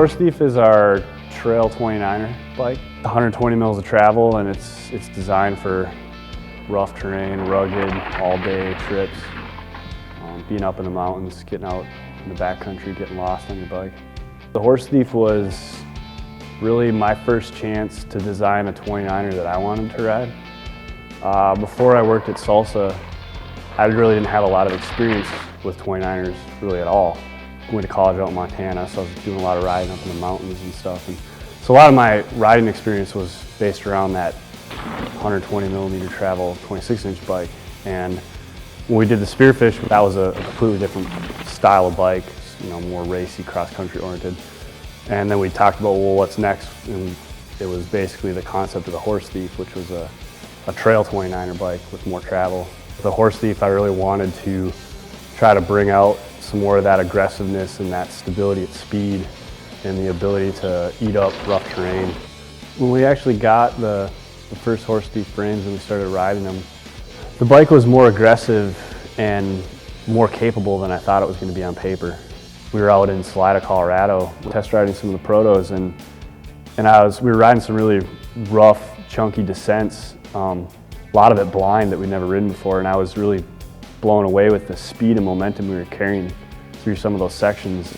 Horsethief is our trail 29er bike. 120 mils of travel, and it's designed for rough terrain, rugged, all-day trips. Being up in the mountains, getting out in the backcountry, getting lost on your bike. The Horsethief was really my first chance to design a 29er that I wanted to ride. Before I worked at Salsa, I really didn't have a lot of experience with 29ers really at all. Went to college out in Montana, so I was doing a lot of riding up in the mountains and stuff. And so a lot of my riding experience was based around that 120 millimeter travel 26-inch bike. And when we did the Spearfish, that was a completely different style of bike, more racy, cross-country oriented. And then we talked about, well, what's next? And it was basically the concept of the Horsethief, which was a trail 29er bike with more travel. The Horsethief, I really wanted to try to bring out some more of that aggressiveness and that stability at speed and the ability to eat up rough terrain. When we actually got the first Horsethief frames and we started riding them, the bike was more aggressive and more capable than I thought it was going to be on paper. We were out in Salida, Colorado, test riding some of the protos, and we were riding some really rough, chunky descents, a lot of it blind that we'd never ridden before, and I was really blown away with the speed and momentum we were carrying through some of those sections.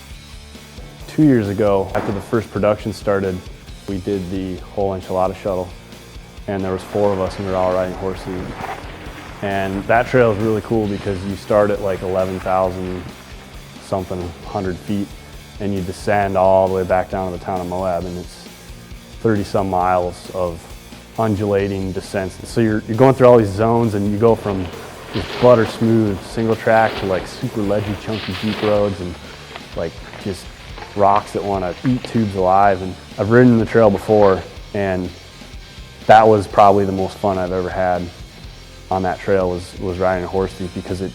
2 years ago, after the first production started, we did the whole enchilada shuttle, and there was 4 of us and we were all riding Horsethief. And that trail is really cool because you start at like 11,000 something, 100 feet, and you descend all the way back down to the town of Moab, and it's 30-some miles of undulating descents. So you're going through all these zones, and you go from just butter smooth single track to like super ledgy, chunky deep roads, and like just rocks that want to eat tubes alive. And I've ridden the trail before, and that was probably the most fun I've ever had on that trail was riding a Horsethief, because it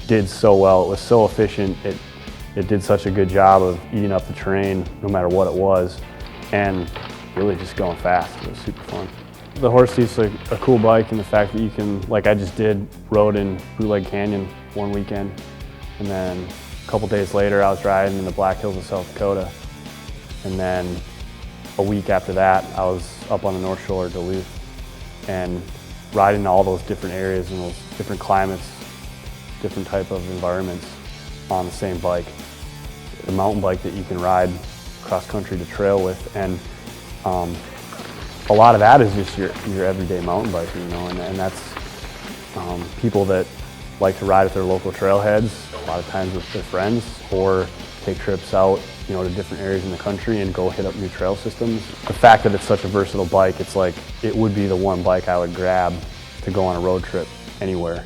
did so well. It was so efficient. It did such a good job of eating up the terrain no matter what it was, and really just going fast. It was super fun. The Horsethief's a cool bike in the fact that you can, like I just did, rode in Bootleg Canyon one weekend, and then a couple days later I was riding in the Black Hills of South Dakota, and then a week after that I was up on the North Shore of Duluth, and riding in all those different areas and those different climates, different type of environments on the same bike. The mountain bike that you can ride cross country to trail with, and a lot of that is just your everyday mountain biking, and that's people that like to ride at their local trailheads, a lot of times with their friends, or take trips out, to different areas in the country and go hit up new trail systems. The fact that it's such a versatile bike, it's like it would be the one bike I would grab to go on a road trip anywhere.